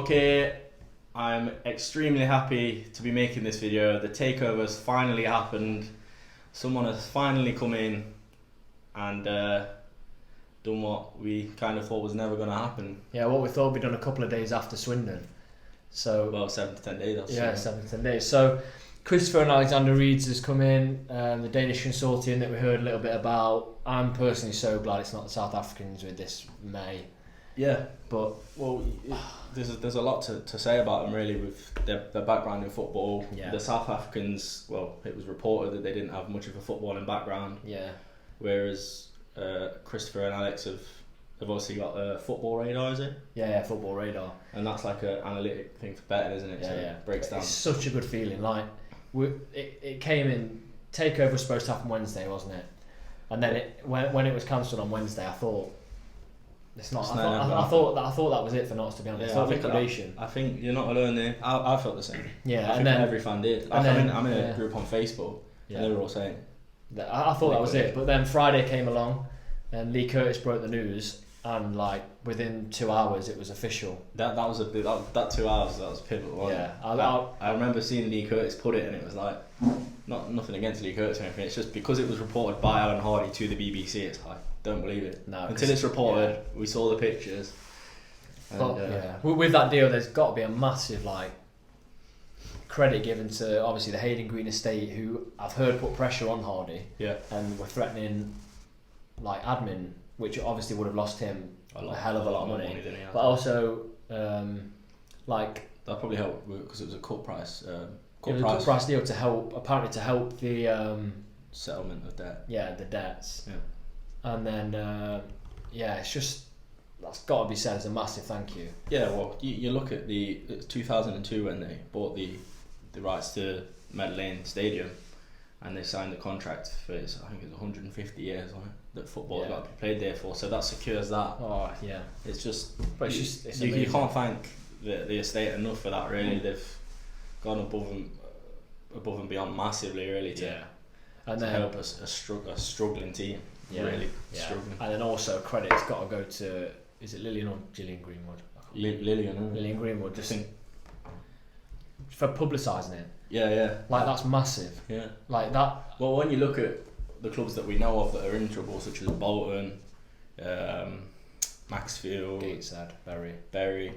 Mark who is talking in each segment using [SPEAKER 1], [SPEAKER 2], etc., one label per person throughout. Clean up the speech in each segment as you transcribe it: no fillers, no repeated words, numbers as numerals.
[SPEAKER 1] Okay, I'm extremely happy to be making this video. The takeover has finally happened. Someone has finally come in and done what we kind of thought was never going to happen.
[SPEAKER 2] Yeah, what we thought would be done a couple of days after Swindon. So
[SPEAKER 1] well, 7 to 10 days.
[SPEAKER 2] Yeah, 7 to 10 days. So Christopher and Alexander Reeds has come in, the Danish consortium that we heard a little bit about. I'm personally so glad it's not the South Africans with this May.
[SPEAKER 1] Yeah,
[SPEAKER 2] but
[SPEAKER 1] there's a lot to say about them really with their background in football.
[SPEAKER 2] Yeah.
[SPEAKER 1] The South Africans, well, it was reported that they didn't have much of a footballing background.
[SPEAKER 2] Yeah.
[SPEAKER 1] Whereas Christopher and Alex have obviously got a football radar, is it?
[SPEAKER 2] Yeah, football radar.
[SPEAKER 1] And that's like an analytic thing for betting, isn't it?
[SPEAKER 2] Yeah,
[SPEAKER 1] so it breaks down.
[SPEAKER 2] It's such a good feeling. Like it came in. Takeover was supposed to happen Wednesday, wasn't it? And then when it was cancelled on Wednesday, I thought. It's not. I thought that was it for Notts, to be honest.
[SPEAKER 1] Yeah,
[SPEAKER 2] I
[SPEAKER 1] think you're not alone there. I felt the same.
[SPEAKER 2] Yeah,
[SPEAKER 1] I think every fan did. I'm in a group on Facebook, and they were all saying.
[SPEAKER 2] I thought that was it, but then Friday came along, and Lee Curtis broke the news, and like within 2 hours it was official.
[SPEAKER 1] That 2 hours that was pivotal. Wasn't it? I remember seeing Lee Curtis put it, and it was like nothing against Lee Curtis or anything. It's just because it was reported by Alan Hardy to the BBC. It's like. Don't believe it.
[SPEAKER 2] No,
[SPEAKER 1] until it's reported. We saw the pictures.
[SPEAKER 2] And, with that deal, there's got to be a massive credit given to obviously the Hayden Green estate, who I've heard put pressure on Hardy.
[SPEAKER 1] Yeah.
[SPEAKER 2] And were threatening admin, which obviously would have lost him a hell of a lot of money. But also
[SPEAKER 1] that probably helped because it was a cut price.
[SPEAKER 2] Cut price deal to help the
[SPEAKER 1] settlement of debt.
[SPEAKER 2] Yeah, the debts.
[SPEAKER 1] Yeah.
[SPEAKER 2] And then, it's just, that's got to be said as a massive thank you.
[SPEAKER 1] Yeah, well, you look at it's 2002 when they bought the rights to Meadow Lane Stadium, and they signed the contract for, I think it's 150 years on it, that football has got to be played there for, so that secures that.
[SPEAKER 2] Oh, yeah.
[SPEAKER 1] It's just,
[SPEAKER 2] but it's
[SPEAKER 1] you can't thank the estate enough for that, really. They've gone above and beyond massively, really, to help a struggling team.
[SPEAKER 2] Yeah,
[SPEAKER 1] really struggling.
[SPEAKER 2] And then also credit's got to go to, is it Lillian or Gillian Greenwood? Lillian Greenwood, just for publicising it.
[SPEAKER 1] Yeah.
[SPEAKER 2] That's massive.
[SPEAKER 1] Yeah.
[SPEAKER 2] Like that.
[SPEAKER 1] Well, when you look at the clubs that we know of that are in trouble, such as Bolton, Maxfield,
[SPEAKER 2] Gateshead,
[SPEAKER 1] Bury,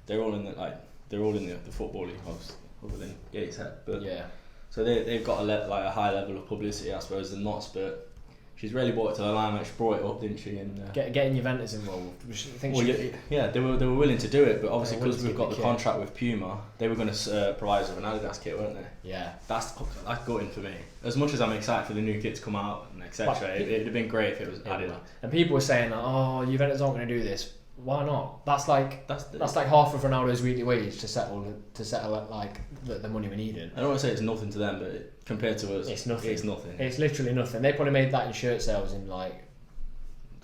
[SPEAKER 1] they're all in the football league, other than Gateshead. But
[SPEAKER 2] yeah.
[SPEAKER 1] So they've got a high level of publicity, I suppose, than Notts, but. She's really brought it to the limelight. She brought it up, didn't she? And
[SPEAKER 2] getting Juventus involved.
[SPEAKER 1] They were willing to do it, but obviously because we've got the contract with Puma, they were going to provide us with an Adidas kit, weren't they?
[SPEAKER 2] Yeah.
[SPEAKER 1] That's gutting for me. As much as I'm excited for the new kit to come out and etc., it'd have been great if it was Adidas.
[SPEAKER 2] And people were saying, "Oh, Juventus aren't going to do this." Why not? That's like half of Ronaldo's weekly wage to settle the money we needed.
[SPEAKER 1] I don't want to say it's nothing to them, but compared to us,
[SPEAKER 2] it's nothing.
[SPEAKER 1] It's
[SPEAKER 2] literally nothing. They probably made that in shirt sales in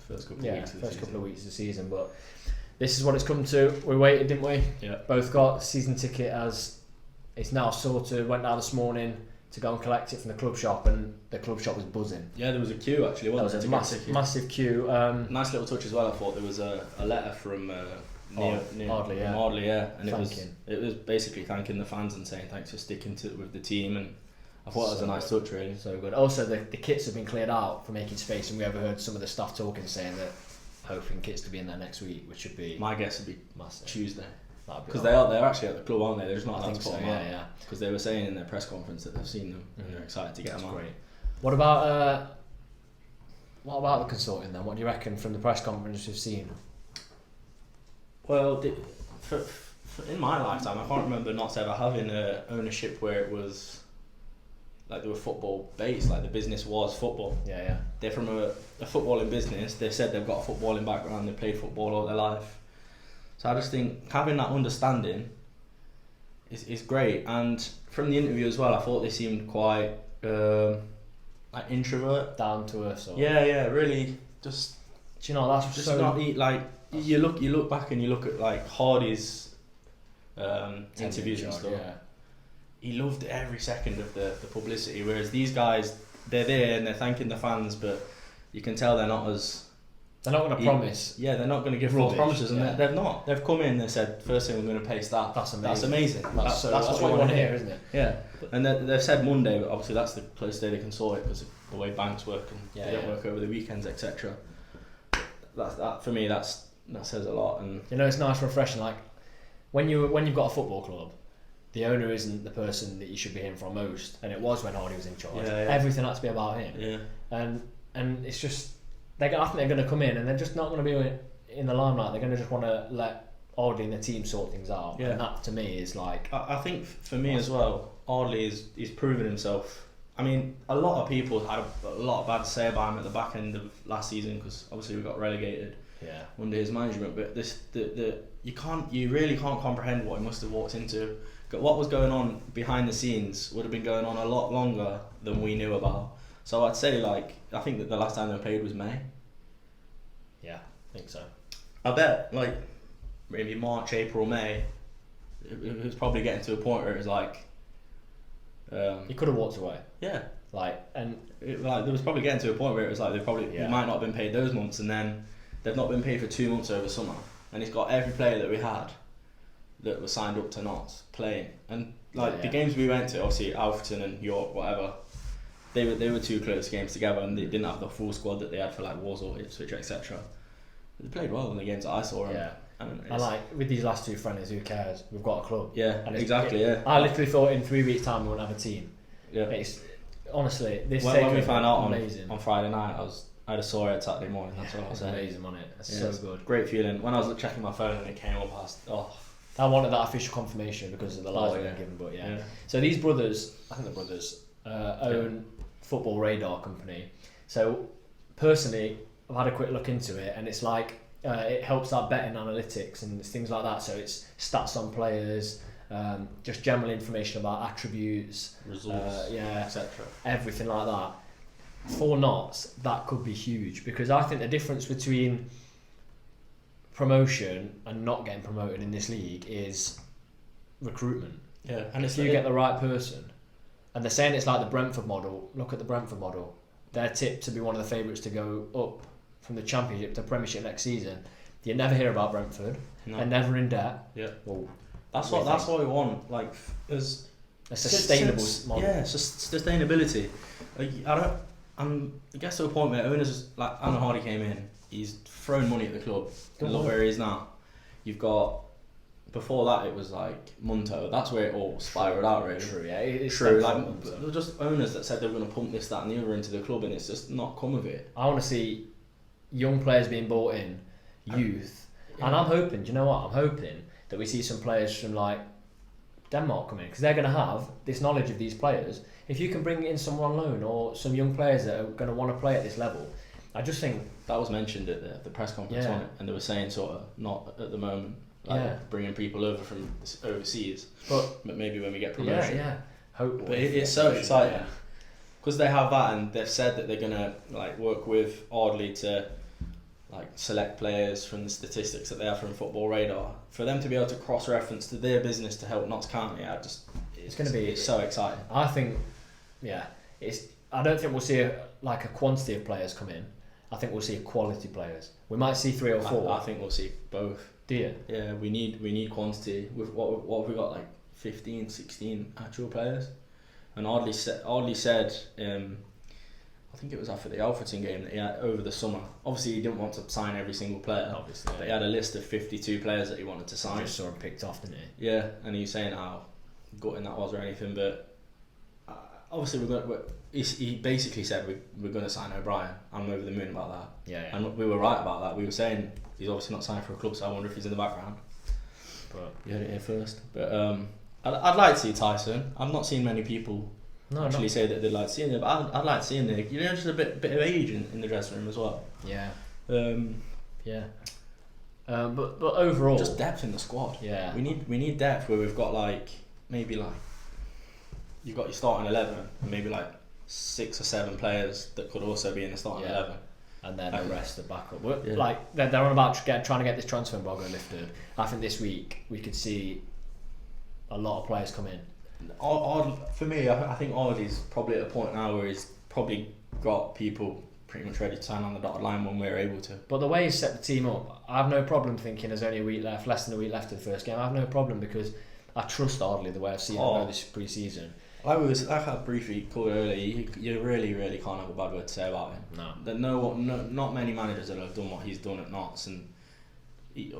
[SPEAKER 1] first couple of weeks
[SPEAKER 2] of the season. But this is what it's come to. We waited, didn't we?
[SPEAKER 1] Yeah.
[SPEAKER 2] Both got season ticket as it's now sorted. Went down this morning to go and collect it from the club shop, and the club shop was buzzing.
[SPEAKER 1] Yeah, there was a queue actually. Wasn't
[SPEAKER 2] there was a massive queue.
[SPEAKER 1] Nice little touch as well. I thought there was a letter from
[SPEAKER 2] Hardley,
[SPEAKER 1] and it was basically thanking the fans and saying thanks for sticking with the team, and I thought that was a nice touch, really.
[SPEAKER 2] So good. Also, the kits have been cleared out for making space, and we overheard some of the staff talking, saying that hoping kits to be in there next week, which would be.
[SPEAKER 1] My guess would be massive. Tuesday.
[SPEAKER 2] Because
[SPEAKER 1] they're actually at the club, aren't they? They're just not allowed to put them out.
[SPEAKER 2] Yeah.
[SPEAKER 1] Because they were saying in their press conference that they've seen them and they're excited to get them out.
[SPEAKER 2] Great. What about the consortium then? What do you reckon from the press conference we've seen?
[SPEAKER 1] Well, in my lifetime, I can't remember Notts ever having ownership where it was like they were football based, like the business was football.
[SPEAKER 2] Yeah.
[SPEAKER 1] They're from a footballing business. They've said they've got a footballing background. They played football all their life. So I just think having that understanding is great. And from the interview as well, I thought they seemed quite introvert,
[SPEAKER 2] down to earth.
[SPEAKER 1] Yeah, really. Just
[SPEAKER 2] do you know that's
[SPEAKER 1] just
[SPEAKER 2] so
[SPEAKER 1] not eat like you look back and you look at like Hardy's interviews and stuff.
[SPEAKER 2] Yeah.
[SPEAKER 1] He loved every second of the publicity, whereas these guys, they're there and they're thanking the fans, but you can tell they're not as
[SPEAKER 2] They're not going to promise.
[SPEAKER 1] Yeah, they're not going to give false promises, and they've not. They've come in and said, first thing we're going to pay staff.
[SPEAKER 2] That's amazing.
[SPEAKER 1] That's amazing.
[SPEAKER 2] That's what you want to hear, isn't it?
[SPEAKER 1] Yeah. And they've said Monday, but obviously that's the closest day they can sort it because of the way banks work and they don't work over the weekends, etc. That for me, that says a lot. And
[SPEAKER 2] you know, it's nice, refreshing. Like when you've got a football club, the owner isn't the person that you should be hearing from most, and it was when Hardy was in charge. Everything had to be about him.
[SPEAKER 1] Yeah.
[SPEAKER 2] And it's just I think they're going to come in and they're just not going to be in the limelight. They're going to just want to let Hardy and the team sort things out. Yeah. And that to me is like.
[SPEAKER 1] I think for me as well, Hardy he's proven himself. I mean, a lot of people had a lot of bad to say about him at the back end of last season because obviously we got relegated under his management. But you really can't comprehend what he must have walked into. What was going on behind the scenes would have been going on a lot longer than we knew about. So I'd say I think that the last time they played was May.
[SPEAKER 2] Yeah, I think so.
[SPEAKER 1] I bet maybe March, April, May. It was probably getting to a point where it was like.
[SPEAKER 2] He could have walked away.
[SPEAKER 1] Yeah.
[SPEAKER 2] There
[SPEAKER 1] was probably getting to a point where it was like he might not have been paid those months, and then they've not been paid for 2 months over summer, and he's got every player that we had that was signed up to not playing, and the games we went to, obviously Alfreton and York, whatever, they were 2 close games together, and they didn't have the full squad that they had for like Walsall, Ipswich, etc. They played well in the games that I saw. And
[SPEAKER 2] with these last 2 friendlies, who cares? We've got a club.
[SPEAKER 1] Yeah, exactly. I
[SPEAKER 2] literally thought in 3 weeks' time we wouldn't have a team. Yeah. It's honestly this.
[SPEAKER 1] When we found out on Friday night, I had a sore head Saturday morning. That's what I was saying.
[SPEAKER 2] Amazing, wasn't it? It's so good.
[SPEAKER 1] Great feeling. When I was checking my phone and it came up,
[SPEAKER 2] I wanted that official confirmation because of the lies we were given. But so these brothers, I think the brothers own Football Radar company. So personally, I've had a quick look into it, and it's like. It helps our betting analytics and things like that. So it's stats on players, just general information about attributes,
[SPEAKER 1] results, etc.
[SPEAKER 2] Everything like that. For Notts, that could be huge because I think the difference between promotion and not getting promoted in this league is recruitment.
[SPEAKER 1] Yeah,
[SPEAKER 2] and if you get the right person, and they're saying it's like the Brentford model. Look at the Brentford model. They're tipped to be one of the favourites to go up from the Championship to Premiership next season. You never hear about Brentford. No. They're never in debt.
[SPEAKER 1] Yeah. Well, that's what we want. Like, there's
[SPEAKER 2] a sustainable model.
[SPEAKER 1] Yeah, sustainability. I guess to a point where owners like Alan Hardy came in. He's thrown money at the club. And look where he is now. You've got. Before that, it was like Munto. That's where it all spiraled out, really.
[SPEAKER 2] True, yeah. It's
[SPEAKER 1] true. There were just owners that said they were going to pump this, that, and the other into the club, and it's just not come of it.
[SPEAKER 2] I want to see young players being bought in, youth, and I'm hoping. Do you know what? I'm hoping that we see some players from like Denmark come in because they're going to have this knowledge of these players. If you can bring in someone on loan or some young players that are going to want to play at this level, I just think
[SPEAKER 1] that was mentioned at the press conference, wasn't it? And they were saying sort of not at the moment. Bringing people over from overseas, but maybe when we get promotion.
[SPEAKER 2] Hopefully.
[SPEAKER 1] But it's so exciting because they have that, and they've said that they're gonna like work with Ardley to like select players from the statistics that they have from Football Radar for them to be able to cross-reference to their business to help Notts County. It's so exciting.
[SPEAKER 2] I think, I don't think we'll see a quantity of players come in. I think we'll see quality players. We might see 3 or 4.
[SPEAKER 1] I think we'll see both.
[SPEAKER 2] Do you?
[SPEAKER 1] Yeah, we need quantity. With what have we got, like 15, 16 actual players? And Ardley said, I think it was after the Alfreton game that he had over the summer. Obviously, he didn't want to sign every single player.
[SPEAKER 2] Obviously,
[SPEAKER 1] but he had a list of 52 players that he wanted to sign.
[SPEAKER 2] I just saw him picked off, didn't he?
[SPEAKER 1] Yeah, and he was saying how gutting that was or anything, but obviously he basically said we're going to sign O'Brien. I'm over the moon about that.
[SPEAKER 2] Yeah.
[SPEAKER 1] And we were right about that. We were saying he's obviously not signed for a club, so I wonder if he's in the background.
[SPEAKER 2] But
[SPEAKER 1] you heard it here first. But I'd like to see Tyson. I've not seen many people say that they'd like to see him, but I'd like to see him there. You know, just a bit of age in the dressing room as well.
[SPEAKER 2] Yeah. But overall,
[SPEAKER 1] just depth in the squad.
[SPEAKER 2] Yeah.
[SPEAKER 1] We need depth where we've got maybe you've got your starting 11 and maybe 6 or 7 players that could also be in the starting 11.
[SPEAKER 2] And then the rest are backup. They're on about trying to get this transfer embargo lifted. I think this week we could see a lot of players come in.
[SPEAKER 1] For me, I think Ardley's probably at a point now where he's probably got people pretty much ready to sign on the dotted line when we're able to.
[SPEAKER 2] But the way he set the team up, I have no problem thinking there's only a week left, less than a week left of the first game. I have no problem because I trust Ardley the way I've seen him this pre-season.
[SPEAKER 1] Like I briefly called earlier, you really can't have a bad word to say about him.
[SPEAKER 2] No.
[SPEAKER 1] Not many managers that have done what he's done at Notts, and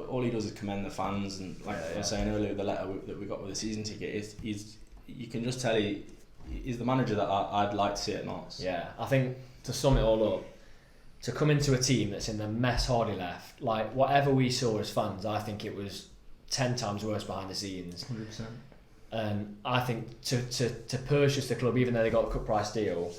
[SPEAKER 1] all he does is commend the fans. And like I was saying earlier, the letter that we got with the season ticket is you can just tell he's the manager that I'd like to see at Notts.
[SPEAKER 2] Yeah, I think to sum it all up, to come into a team that's in the mess Hardy left, like whatever we saw as fans, I think it was 10 times worse behind the scenes.
[SPEAKER 1] 100%.
[SPEAKER 2] And I think to purchase the club, even though they got a cut price deal,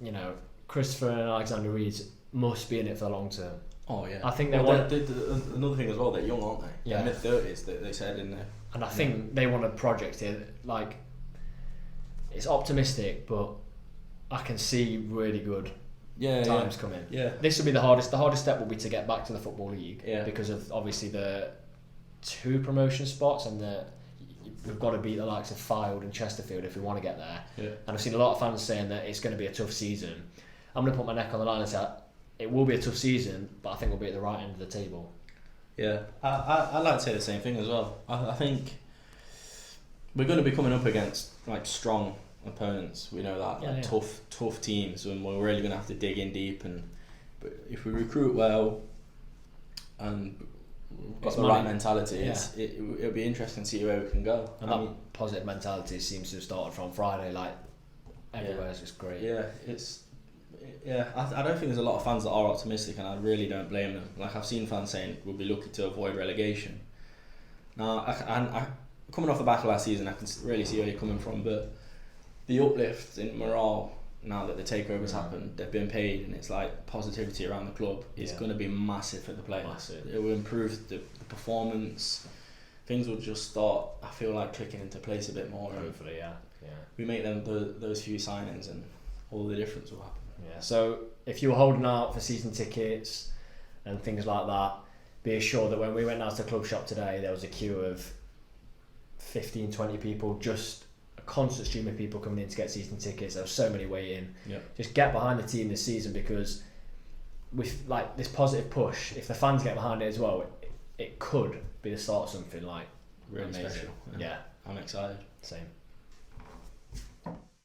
[SPEAKER 2] you know, Christopher and Alexander Reed must be in it for the long term.
[SPEAKER 1] Oh yeah.
[SPEAKER 2] I think they want
[SPEAKER 1] another thing as well. They're young, aren't they?
[SPEAKER 2] Yeah.
[SPEAKER 1] Mid-30s. They said in there.
[SPEAKER 2] And I think they want a project here. Like, it's optimistic, but I can see really good times coming.
[SPEAKER 1] Yeah.
[SPEAKER 2] This will be the hardest. The hardest step will be to get back to the Football League.
[SPEAKER 1] Yeah.
[SPEAKER 2] Because of obviously the 2 promotion spots, and we've got to beat the likes of Fylde and Chesterfield if we want to get there.
[SPEAKER 1] Yeah.
[SPEAKER 2] And I've seen a lot of fans saying that it's going to be a tough season. I'm going to put my neck on the line and say it will be a tough season, but I think we'll be at the right end of the table.
[SPEAKER 1] Yeah, I'd like to say the same thing as well. I think we're going to be coming up against like strong opponents. We know that tough teams, and we're really going to have to dig in deep. But if we recruit well and got the right mentality, it'll be interesting to see where we can go.
[SPEAKER 2] And that positive mentality seems to have started from Friday. Like everywhere is just great.
[SPEAKER 1] I don't think there's a lot of fans that are optimistic, and I really don't blame them. Like I've seen fans saying we'll be lucky to avoid relegation. Now, I coming off the back of last season, I can really see where you're coming from, but the uplift in morale now that the takeover's happened, they've been paid, and it's like positivity around the club is going to be massive for the players.
[SPEAKER 2] Massive.
[SPEAKER 1] It will improve the performance. Things will just start, I feel like, clicking into place a bit more.
[SPEAKER 2] Hopefully, yeah.
[SPEAKER 1] We make them those few signings, and all the difference will happen.
[SPEAKER 2] Yeah. So if you were holding out for season tickets and things like that, be assured that when we went down to the club shop today, there was a queue of 15, 20 people, just a constant stream of people coming in to get season tickets. There were so many waiting. Just get behind the team this season, because with like this positive push, if the fans get behind it as well, it could be the start of something like
[SPEAKER 1] really
[SPEAKER 2] amazing.
[SPEAKER 1] special.
[SPEAKER 2] Yeah.
[SPEAKER 1] I'm excited.
[SPEAKER 2] Same.